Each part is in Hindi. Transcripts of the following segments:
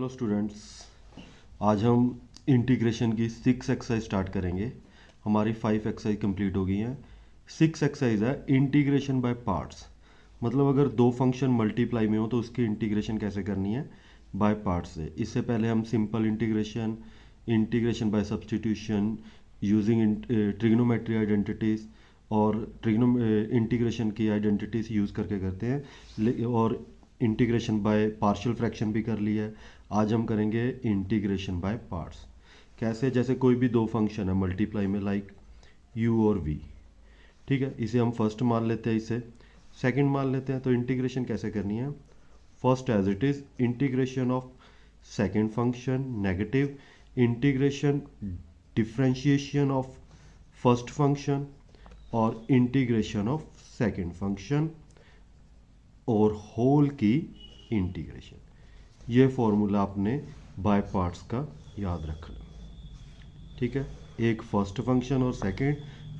हेलो स्टूडेंट्स, आज हम इंटीग्रेशन की 6 एक्सरसाइज स्टार्ट करेंगे। हमारी 5 एक्सरसाइज कंप्लीट हो गई हैं। 6 एक्सरसाइज है इंटीग्रेशन बाय पार्ट्स। मतलब अगर दो फंक्शन मल्टीप्लाई में हो तो उसकी इंटीग्रेशन कैसे करनी है, बाय पार्ट्स से। इससे पहले हम simple integration, integration by substitution, using trigonometry identities और इंटीग्रेशन की आइडेंटिटीज़ यूज़ करके करते हैं। और इंटीग्रेशन बाय पार्शियल फ्रैक्शन भी कर लिया है। आज हम करेंगे इंटीग्रेशन बाय पार्ट्स। कैसे? जैसे कोई भी दो फंक्शन है मल्टीप्लाई में, लाइक u और v। ठीक है, इसे हम फर्स्ट मान लेते हैं, इसे सेकंड मान लेते हैं। तो इंटीग्रेशन कैसे करनी है? First as it is integration of second function negative, integration differentiation of first function और इंटीग्रेशन ऑफ सेकंड फंक्शन और होल की इंटीग्रेशन। ये फॉर्मूला आपने बाय पार्ट्स का याद रखना। ठीक है, एक फर्स्ट फंक्शन और second.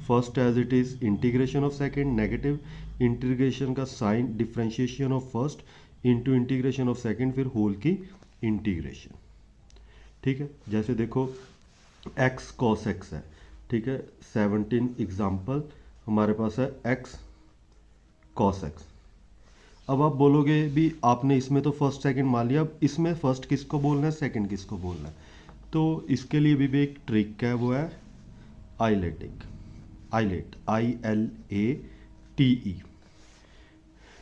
First as it is integration of second negative, integration का sign differentiation of first into integration of second, फिर होल की इंटीग्रेशन। ठीक है, जैसे देखो x cos x है। ठीक है, 17 एग्जाम्पल हमारे पास है x cos x। अब आप बोलोगे भी आपने इसमें तो फर्स्ट सेकंड मान लिया, अब इसमें फर्स्ट किसको बोलना है, सेकंड किसको बोलना है? तो इसके लिए भी एक ट्रिक है, वो है आइलेट, ILATE।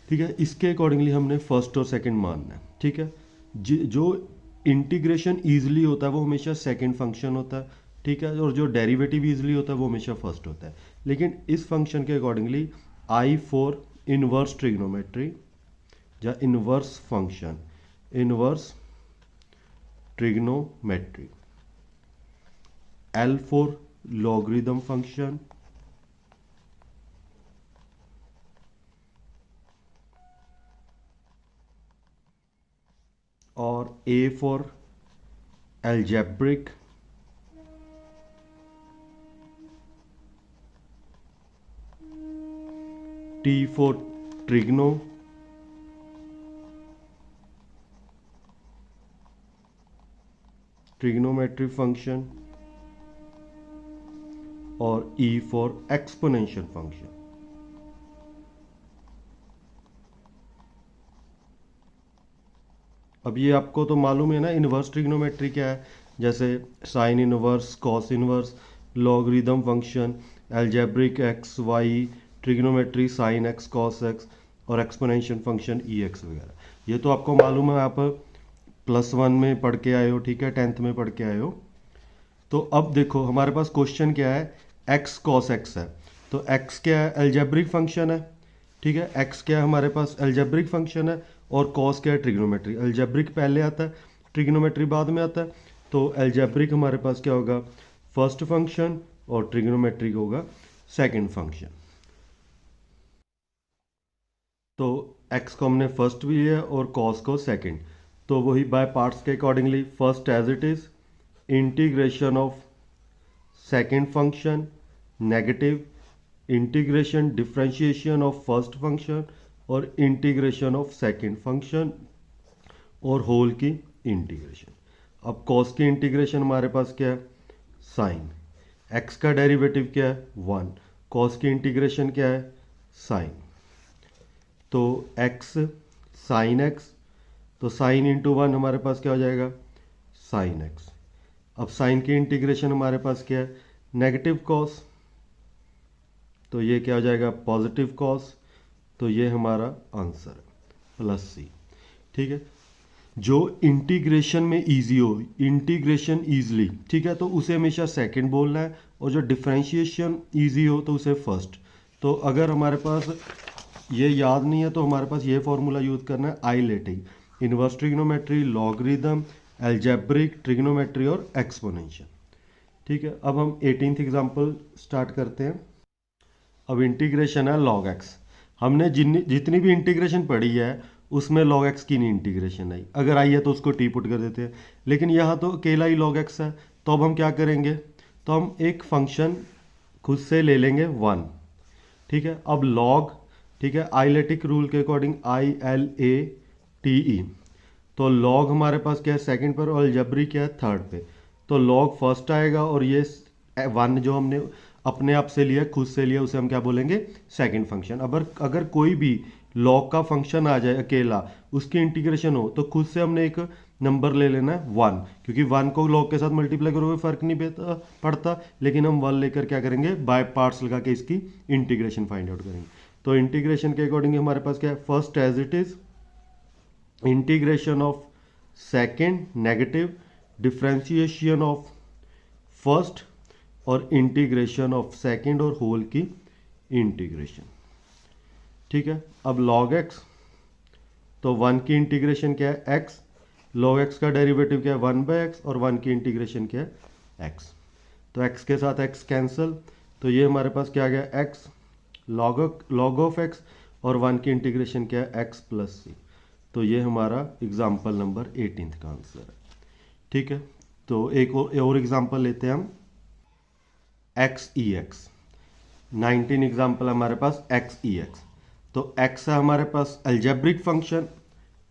ठीक है, इसके अकॉर्डिंगली हमने फर्स्ट और सेकंड मानना है। ठीक है, जो इंटीग्रेशन ईजिली होता है वो हमेशा सेकंड फंक्शन होता है। ठीक है, और जो डेरिवेटिव ईजिली होता है वो हमेशा फर्स्ट होता है। लेकिन इस फंक्शन के accordingly I for inverse trigonometry या inverse function, inverse trigonometry, L for logarithm function, और A for algebraic, T for trigonometry function और E फॉर एक्सपोनेंशियल फंक्शन। अब ये आपको तो मालूम है ना इनवर्स ट्रिग्नोमेट्री क्या है। जैसे sine inverse, cos inverse, logarithm function, algebraic x y, trigonometry sine x cos x और एक्सपोनेंशियल फंक्शन ई एक्स वगैरह। ये तो आपको मालूम है, आप +1 में पढ़ के आए हो। ठीक है, 10th में पढ़ के आए हो। तो अब देखो हमारे पास क्वेश्चन क्या है, x cos x है। तो x क्या है? एल्जेब्रिक फंक्शन है। ठीक है, x क्या है? हमारे पास एल्जेब्रिक फंक्शन है। और cos क्या है? ट्रिग्नोमेट्री। एल्जेब्रिक पहले आता है, ट्रिग्नोमेट्री बाद में आता है। तो एल्जेब्रिक हमारे पास क्या होगा? फर्स्ट फंक्शन, और ट्रिग्नोमेट्रिक होगा सेकंड फंक्शन। तो x को हमने फर्स्ट भी लिया और cos को सेकंड। तो वही बाय पार्ट्स के accordingly first as it is integration of second function negative, integration differentiation of first function और इंटीग्रेशन ऑफ सेकंड फंक्शन और होल की इंटीग्रेशन। अब cos की इंटीग्रेशन हमारे पास क्या है? साइन। x का डेरिवेटिव क्या है? 1। cos की इंटीग्रेशन क्या है? साइन। तो x साइन x, तो साइन इंटू 1 हमारे पास क्या हो जाएगा? Sine x। अब साइन की इंटीग्रेशन हमारे पास क्या है? नेगेटिव कॉस, तो ये क्या हो जाएगा? Positive cos. तो ये हमारा आंसर है +C। ठीक है, जो इंटीग्रेशन में इजी हो, इंटीग्रेशन इजली, ठीक है, तो उसे हमेशा सेकंड बोलना है। और जो डिफरेंशिएशन इजी हो तो उसे फर्स्ट। तो अगर हमारे पास ये याद नहीं है तो हमारे पास ये फॉर्मूला यूज करना है, आइलेटिंग, inverse trigonometry, logarithm, algebraic, trigonometry और एक्सपोनेंशियल। ठीक है, अब हम 18th एग्जाम्पल स्टार्ट करते हैं। अब इंटीग्रेशन है log x। हमने जितनी भी इंटीग्रेशन पढ़ी है उसमें log x की नहीं इंटीग्रेशन आई। अगर आई है तो उसको टी पुट कर देते हैं, लेकिन यहाँ तो अकेला ही log x है। तो अब हम क्या करेंगे? तो हम एक फंक्शन खुद से ले लेंगे 1। ठीक है, अब log, ठीक है, आइलेटिक रूल के अकॉर्डिंग ILATE, तो लॉग हमारे पास क्या है सेकंड पर और अलजेब्रिक क्या है थर्ड पे। तो लॉग फर्स्ट आएगा और ये वन जो हमने अपने आप से लिया खुद से लिया उसे हम क्या बोलेंगे सेकंड फंक्शन। अगर कोई भी लॉग का फंक्शन आ जाए अकेला उसकी इंटीग्रेशन हो तो खुद से हमने एक नंबर ले लेना है वन, क्योंकि वन को लॉग के साथ मल्टीप्लाई करोगे फर्क नहीं पड़ता, लेकिन हम वन लेकर क्या करेंगे बाय पार्ट्स लगा के इसकी इंटीग्रेशन फाइंड आउट करेंगे। तो इंटीग्रेशन के अकॉर्डिंग हमारे पास क्या है first as it is integration of second negative differentiation of first और इंटीग्रेशन ऑफ सेकेंड और होल की इंटीग्रेशन। ठीक है, अब log x, तो वन की इंटीग्रेशन क्या है x, log x का डेरिवेटिव क्या है 1/x और वन की इंटीग्रेशन क्या है x। तो x के साथ x कैंसिल, तो ये हमारे पास क्या आ गया x log ऑफ x और वन की इंटीग्रेशन क्या है x प्लस c। तो ये हमारा एग्जाम्पल नंबर 18 का आंसर है। ठीक है, तो एक और एग्जाम्पल लेते हैं हम एक्स ई एक्स। 19 एग्जाम्पल हमारे पास एक्स ई एक्स। तो x है हमारे पास अलजेब्रिक फंक्शन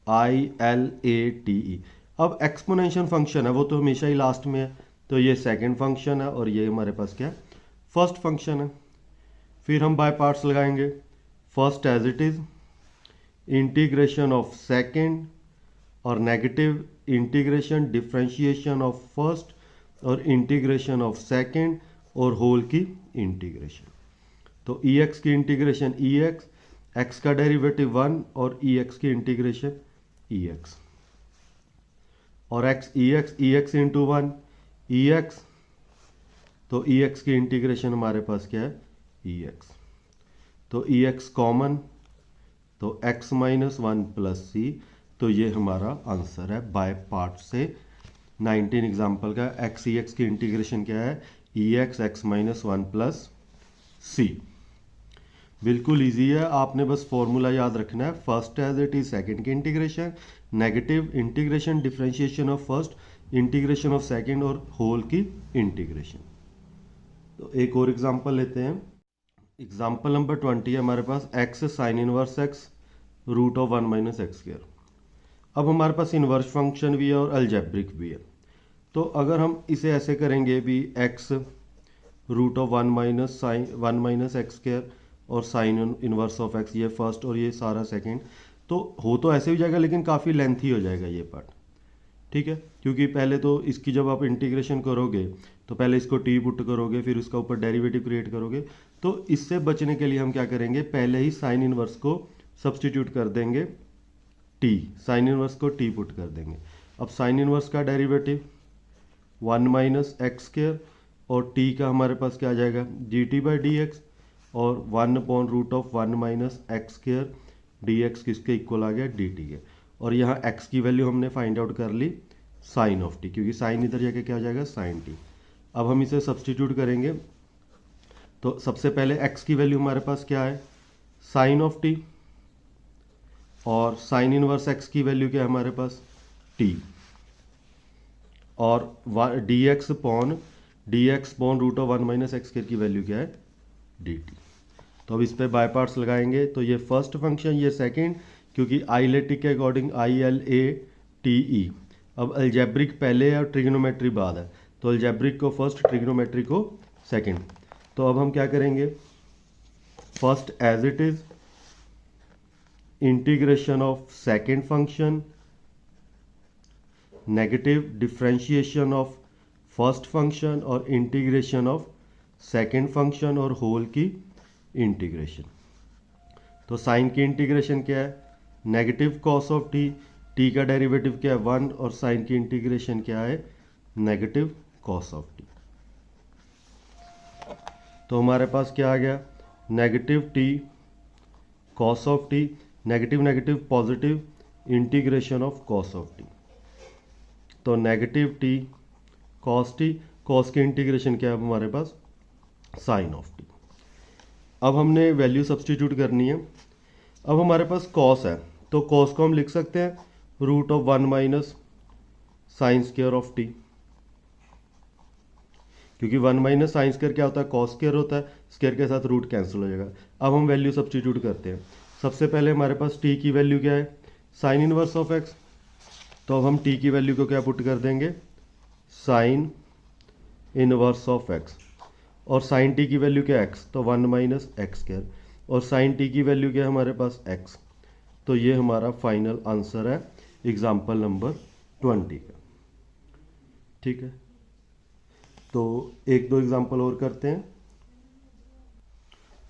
ILATE। अब एक्सपोनेंशियल फंक्शन है वो तो हमेशा ही लास्ट में है, तो ये सेकंड फंक्शन है और ये हमारे पास क्या है फर्स्ट फंक्शन है। फिर हम बाय पार्ट्स लगाएंगे। First as it is integration of second और negative integration differentiation of first और इंटीग्रेशन ऑफ सेकंड और होल की इंटीग्रेशन। तो EX की इंटीग्रेशन EX, x का डेरिवेटिव 1 और EX की इंटीग्रेशन EX और EX इंटू 1 EX, तो EX की इंटीग्रेशन हमारे पास क्या है EX। तो EX कॉमन, तो x माइनस 1 प्लस c। तो ये हमारा आंसर है बाय पार्ट से 19 एग्जाम्पल का। x EX की इंटीग्रेशन क्या है EX x minus 1 plus c। बिल्कुल इजी है, आपने बस फॉर्मूला याद रखना है first as it is second की integration, negative integration differentiation of first integration of second और होल की इंटीग्रेशन। तो एक और एग्जांपल लेते हैं। एग्जांपल नंबर 20 है हमारे पास x sine inverse x root of 1 minus x square. अब हमारे पास इनवर्स फंक्शन भी है और अलजेब्रिक भी है। तो अगर हम इसे ऐसे करेंगे भी x root of 1 minus x square और साइन इनवर्स ऑफ x, ये फर्स्ट और ये सारा सेकंड, तो हो तो ऐसे ही जाएगा लेकिन काफ़ी लेंथी हो जाएगा ये पार्ट। ठीक है, क्योंकि पहले तो इसकी जब आप इंटीग्रेशन करोगे तो पहले इसको t पुट करोगे फिर उसका ऊपर डेरिवेटिव क्रिएट करोगे। तो इससे बचने के लिए हम क्या करेंगे पहले ही साइन इनवर्स को सब्सटीट्यूट कर देंगे t, साइन इनवर्स को t पुट कर देंगे। अब साइन इनवर्स का डेरिवेटिव 1 माइनस एक्स स्क्वायर और t का हमारे पास क्या आ जाएगा dt/dx और 1 upon root of 1 minus x square dx किसके इक्वल आ गया dt के। और यहाँ x की वैल्यू हमने फाइंड आउट कर ली साइन ऑफ t, क्योंकि साइन इधर जाके क्या हो जाएगा साइन t। अब हम इसे सब्सटीट्यूट करेंगे तो सबसे पहले x की वैल्यू हमारे पास क्या है साइन ऑफ t और साइन इनवर्स x की वैल्यू क्या है हमारे पास t और dx upon root of 1 minus x square की वैल्यू क्या है dt। तो अब इस पे बाय पार्ट्स लगाएंगे तो ये फर्स्ट फंक्शन ये सेकंड, क्योंकि आइलेटिक के अकॉर्डिंग ILATE। अब अलजेब्रिक पहले है और ट्रिग्नोमेट्री बाद है, तो अलजेब्रिक को फर्स्ट ट्रिग्नोमेट्री को सेकंड। तो अब हम क्या करेंगे first as it is integration of second function, negative differentiation of first function और इंटीग्रेशन ऑफ सेकंड फंक्शन और होल की इंटीग्रेशन। तो साइन की इंटीग्रेशन क्या है negative cos of t, t का डेरिवेटिव क्या है 1 और साइन की इंटीग्रेशन क्या है नेगेटिव कॉस ऑफ t। तो हमारे पास क्या आ गया negative t cos of t, negative negative positive integration of cos of t। तो negative t cos t, cos की इंटीग्रेशन क्या है हमारे पास साइन ऑफ t। अब हमने वैल्यू सब्सटीट्यूट करनी है। अब हमारे पास कॉस है तो कॉस को हम लिख सकते हैं root of 1 minus sine square of t, क्योंकि 1 माइनस साइन स्क्वायर क्या होता है कॉस स्क्वायर होता है, स्क्वायर के साथ रूट कैंसिल हो जाएगा। अब हम वैल्यू सब्सटीट्यूट करते हैं। सबसे पहले हमारे पास t की वैल्यू क्या है साइन इनवर्स ऑफ x, तो अब हम t की वैल्यू को क्या पुट कर देंगे, साइन इनवर्स ऑफ x, और साइन t की वैल्यू क्या x, तो 1 माइनस एक्स स्क्वायर, और साइन t की वैल्यू क्या है हमारे पास x। तो ये हमारा फाइनल आंसर है एग्जाम्पल नंबर 20 का। ठीक है, तो एक दो एग्जाम्पल और करते हैं।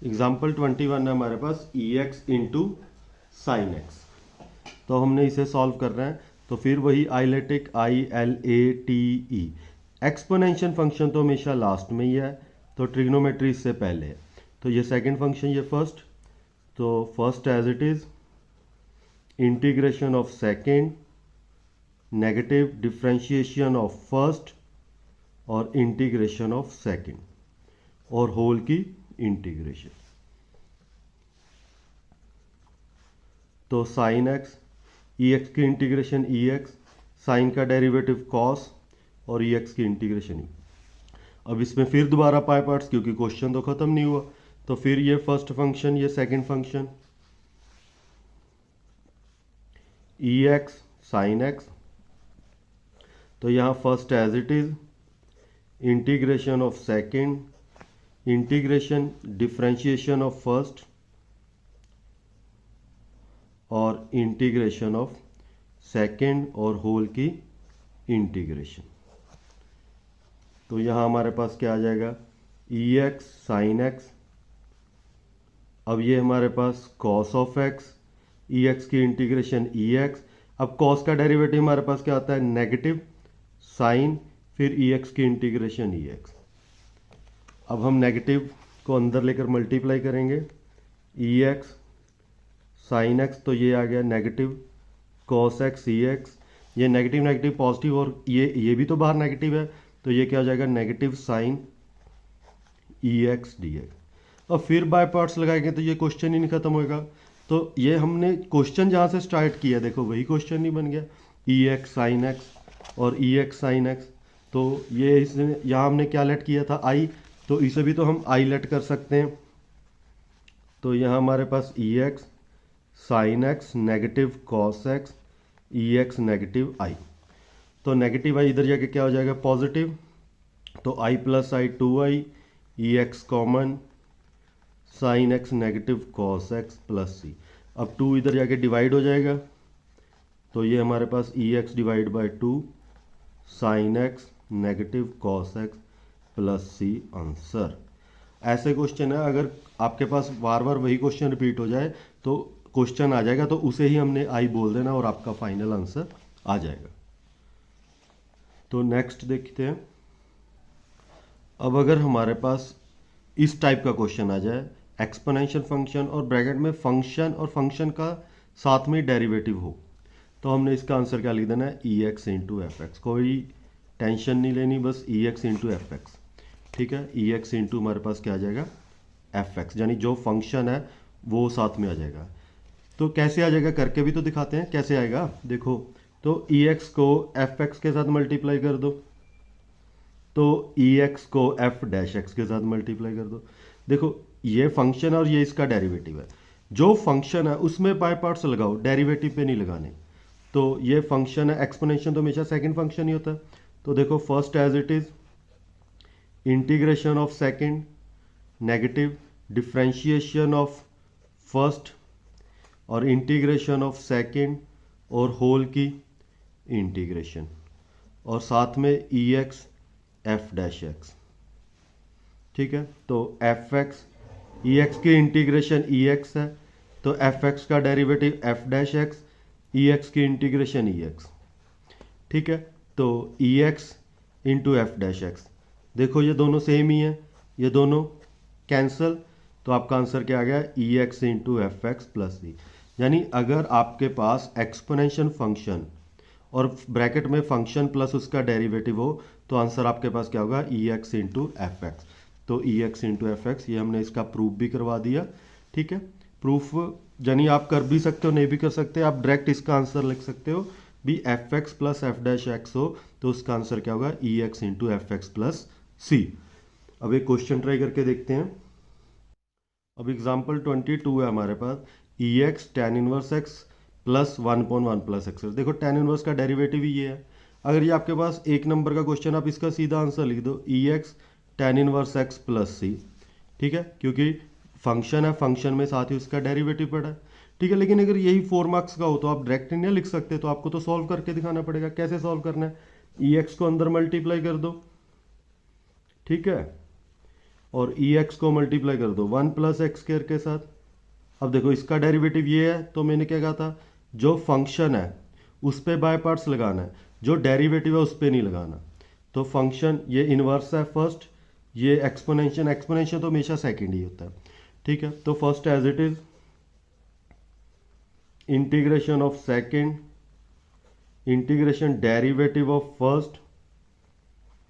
एग्जाम्पल 21 है हमारे पास e x into sine x. तो हमने इसे सॉल्व कर रहे हैं, तो फिर वही आइलेटिक ILATE। एक्सपोनेंशियल फंक्शन तो हमेशा लास्ट में ही है, तो ट्रिग्नोमेट्री इससे पहले है। तो ये सेकंड फंक्शन, ये फर्स्ट, तो first as it is integration of second, negative differentiation of first, और इंटीग्रेशन ऑफ सेकंड, और होल की इंटीग्रेशन। तो साइन एक्स, ई एक्स की इंटीग्रेशन ई एक्स, साइन का डेरिवेटिव कॉस, और ई एक्स की इंटीग्रेशन ई। अब इसमें फिर दोबारा पाई पार्ट्स, क्योंकि क्वेश्चन तो खत्म नहीं हुआ। तो फिर ये फर्स्ट फंक्शन, ये second function, e x sine x. तो यहाँ first as it is integration of second, integration differentiation of first, और इंटीग्रेशन ऑफ सेकंड, और होल की इंटीग्रेशन। तो यहाँ हमारे पास क्या आ जाएगा, ई एक्स साइन एक्स। अब ये हमारे पास cos of x, e x की इंटीग्रेशन ई एक्स। अब कॉस का डेरिवेटिव हमारे पास क्या आता है, नेगेटिव साइन, फिर ई एक्स की इंटीग्रेशन ई एक्स। अब हम नेगेटिव को अंदर लेकर मल्टीप्लाई करेंगे, ई एक्स साइन एक्स, तो ये आ गया negative cos x e x. ये नेगेटिव नेगेटिव पॉजिटिव, और ये भी तो बाहर नेगेटिव है, तो ये क्या हो जाएगा, नेगेटिव साइन ई एक्स डी एक्स। और फिर बाय पार्ट्स लगाएंगे तो ये क्वेश्चन ही नहीं खत्म होएगा। तो ये हमने क्वेश्चन जहाँ से स्टार्ट किया, देखो वही क्वेश्चन ही बन गया, ई एक्स साइन एक्स और ई एक्स साइन एक्स। तो ये इसने यहाँ हमने क्या लेट किया था, आई, तो इसे भी तो हम आई लेट कर सकते हैं। तो यहाँ हमारे पास e x sine x negative cos x, e x negative I. तो नेगेटिव आई इधर जाके क्या हो जाएगा, पॉजिटिव। तो I plus I 2i, e x common, sine x negative cos x plus c. अब 2 इधर जाके डिवाइड हो जाएगा, तो ये हमारे पास e x divide by 2 sine x negative cos x plus c answer. ऐसे क्वेश्चन है, अगर आपके पास बार बार वही क्वेश्चन रिपीट हो जाए तो क्वेश्चन आ जाएगा, तो उसे ही हमने आई बोल देना और आपका फाइनल आंसर आ जाएगा। तो नेक्स्ट देखते हैं। अब अगर हमारे पास इस टाइप का क्वेश्चन आ जाए, एक्सपोनेंशियल फंक्शन और ब्रैकेट में फंक्शन और फंक्शन का साथ में डेरिवेटिव हो, तो हमने इसका आंसर क्या लिख देना है, ई एक्स इंटू एफ एक्स। कोई टेंशन नहीं लेनी, बस ई एक्स इंटू एफ एक्स। ठीक है, ई एक्स इंटू हमारे पास क्या आ जाएगा, एफ एक्स, यानी जो फंक्शन है वो साथ में आ जाएगा। तो कैसे आ जाएगा, करके भी तो दिखाते हैं कैसे आएगा। देखो, तो ई एक्स को एफ एक्स के साथ मल्टीप्लाई कर दो, तो ई एक्स को एफ डैश एक्स के साथ मल्टीप्लाई कर दो। देखो, ये फंक्शन है और ये इसका डेरिवेटिव है। जो फंक्शन है उसमें बाय पार्ट्स लगाओ, डेरिवेटिव पे नहीं लगाने। तो ये फंक्शन है, एक्सपोनेंशियल तो हमेशा सेकंड फंक्शन ही होता है। तो देखो, first as it is integration of second, negative differentiation of first, और इंटीग्रेशन ऑफ सेकंड, और होल की इंटीग्रेशन, और साथ में e x f dash x. ठीक है, तो एफ एक्स, ई एक्स की इंटीग्रेशन ई एक्स है, तो एफ एक्स का derivative f dash x, e x की इंटीग्रेशन ई एक्स। ठीक है, तो e x into f dash x. देखो ये दोनों सेम ही है, ये दोनों कैंसल, तो आपका आंसर क्या आ गया, e x into f x plus c. यानी अगर आपके पास एक्सपोनेंशियल फंक्शन और ब्रैकेट में फंक्शन प्लस उसका डेरिवेटिव हो, तो आंसर आपके पास क्या होगा, e x into f x. तो e x into f x, ये हमने इसका प्रूफ भी करवा दिया। ठीक है, प्रूफ यानी आप कर भी सकते हो, नहीं भी कर सकते, आप डायरेक्ट इसका आंसर लिख सकते हो भी f x plus f dash x हो, तो उसका आंसर क्या होगा, e x into f x plus c. अब एक क्वेश्चन ट्राई करके देखते हैं। अब एग्जाम्पल 22 है हमारे पास, e x tan inverse x plus 1/1 plus x. देखो tan इनवर्स का डेरिवेटिव ही ये है। अगर ये आपके पास एक नंबर का क्वेश्चन, आप इसका सीधा आंसर लिख दो EX tan inverse x plus C। ठीक है, क्योंकि फंक्शन है, फंक्शन में साथ ही उसका डेरिवेटिव पड़ा है। ठीक है, लेकिन अगर यही 4 मार्क्स का हो तो आप डायरेक्ट नहीं लिख सकते, तो आपको तो सॉल्व करके दिखाना पड़ेगा। कैसे सॉल्व करना है? EX को अंदर मल्टीप्लाई कर दो, ठीक है, और EX को मल्टीप्लाई कर दो 1 प्लस एक्स स्क्वायर के साथ। अब देखो इसका डेरिवेटिव ये है, तो मैंने क्या कहा था, जो फंक्शन है उस पे बाय पार्ट्स लगाना है, जो डेरिवेटिव है उस पे नहीं लगाना। तो फंक्शन ये इनवर्स है फर्स्ट, ये एक्सपोनेंशियल, एक्सपोनेंशियल तो हमेशा सेकंड ही होता है। ठीक है, तो first as it is integration of second, integration derivative of first,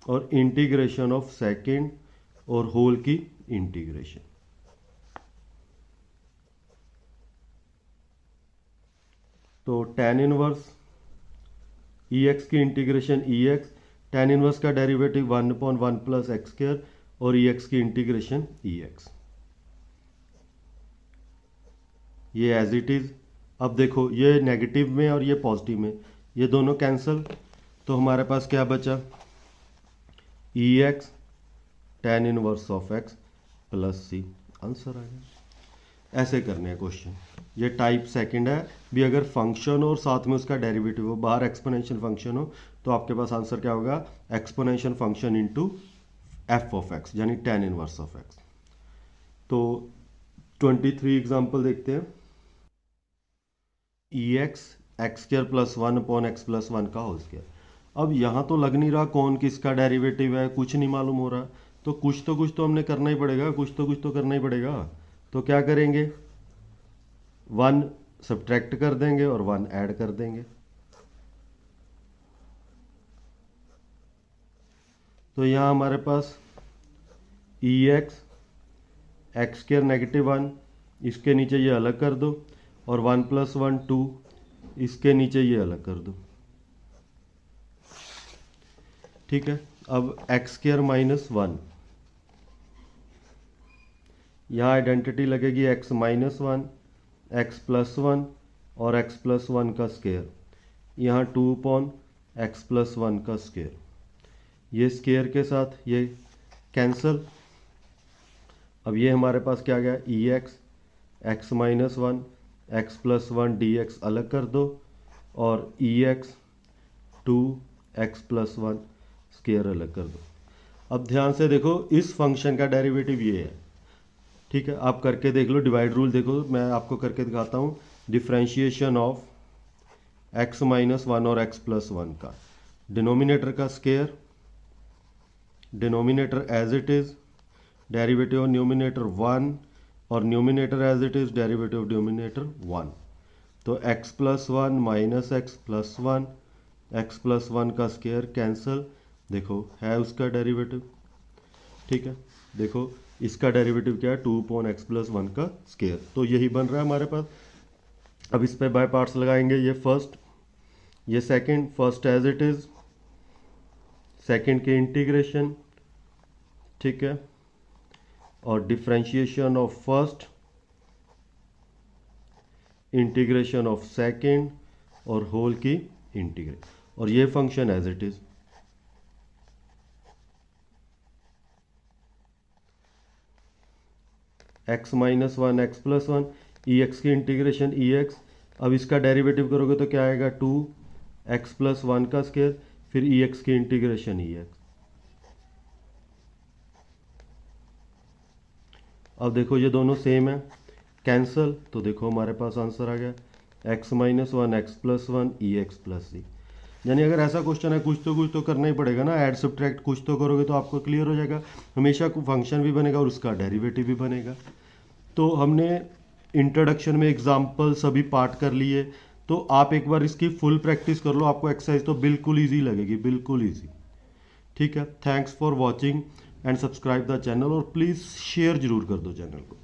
और इंटीग्रेशन ऑफ सेकंड और होल की इंटीग्रेशन। तो tan इनवर्स EX की इंटीग्रेशन EX, tan इनवर्स का डेरिवेटिव 1/1 प्लस एक्स स्क्वायर, और EX की इंटीग्रेशन EX, ये एज इट इज। अब देखो ये नेगेटिव में और ये पॉजिटिव में, ये दोनों कैंसिल, तो हमारे पास क्या बचा, EX tan inverse of x plus C। Answer आ गया। ऐसे करने हैं क्वेश्चन। ये टाइप सेकंड है भी, अगर फंक्शन और साथ में उसका डेरिवेटिव हो, बाहर एक्सपोनेंशियल फंक्शन हो, तो आपके पास आंसर क्या होगा, exponential function into f of x, यानी tan इनवर्स ऑफ x। तो 23 एग्जांपल देखते हैं। EX x square plus 1/x plus 1 का होल स्क्वायर। अब यहाँ तो लग नहीं रहा कौन किसका डेरिवेटिव है, कुछ नहीं मालूम हो रहा, तो कुछ तो हमने करना ही पड़ेगा, कुछ तो करना ही पड़ेगा। तो क्या करेंगे, 1 सब्ट्रैक्ट कर देंगे और 1 ऐड कर देंगे। तो यहाँ हमारे पास EX x स्क्वायर नेगेटिव 1, इसके नीचे ये अलग कर दो, और 1 प्लस 1 2, इसके नीचे ये अलग कर दो। ठीक है, अब x स्क्वायर माइनस 1, यहाँ आइडेंटिटी लगेगी x माइनस 1, x प्लस 1 और x प्लस 1 का स्क्वायर, यहाँ 2/x प्लस 1 का स्क्वायर, ये स्क्वायर के साथ ये कैंसल। अब ये हमारे पास क्या गया, EX x minus 1 x plus 1 dx अलग कर दो, और EX 2x प्लस 1 स्क्वायर अलग कर दो। अब ध्यान से देखो, इस फंक्शन का डेरिवेटिव ये है। ठीक है, आप करके देख लो, डिवाइड रूल देखो, मैं आपको करके दिखाता हूँ। डिफ्रेंशिएशन ऑफ x माइनस 1 और x प्लस 1 का, डिनोमिनेटर का square, denominator as it is, derivative of numerator 1, और numerator as it is, derivative of denominator 1। तो x plus 1 minus x plus 1, x plus 1 का स्क्वायर कैंसल, देखो है उसका डेरिवेटिव। ठीक है, देखो इसका डेरिवेटिव क्या है, 2/x प्लस 1 का स्क्वायर। तो यही बन रहा है हमारे पास। अब इस पे बाय पार्ट्स लगाएंगे, ये फर्स्ट, ये second, first as it is, second के इंटीग्रेशन, ठीक है, और differentiation of first, integration of second, और होल की इंटीग्रेशन, और ये function as it is. x minus 1 x plus 1, EX की इंटीग्रेशन EX। अब इसका डेरिवेटिव करोगे तो क्या आएगा, 2x प्लस 1 का स्क्वायर, फिर EX की इंटीग्रेशन EX। अब देखो ये दोनों सेम है, कैंसल, तो देखो हमारे पास आंसर आ गया, x minus 1 x plus 1 EX plus C। यानी अगर ऐसा क्वेश्चन है, कुछ तो करना ही पड़ेगा ना, ऐड सब्ट्रैक्ट कुछ तो करोगे तो आपको क्लियर हो जाएगा। हमेशा फंक्शन भी बनेगा और उसका डेरिवेटिव भी बनेगा। तो हमने इंट्रोडक्शन में एग्जाम्पल सभी पार्ट कर लिए, तो आप एक बार इसकी फुल प्रैक्टिस कर लो, आपको एक्सरसाइज तो बिल्कुल ईजी लगेगी, बिल्कुल ईजी। ठीक है, thanks for watching and subscribe the channel, और प्लीज़ शेयर जरूर कर दो चैनल को।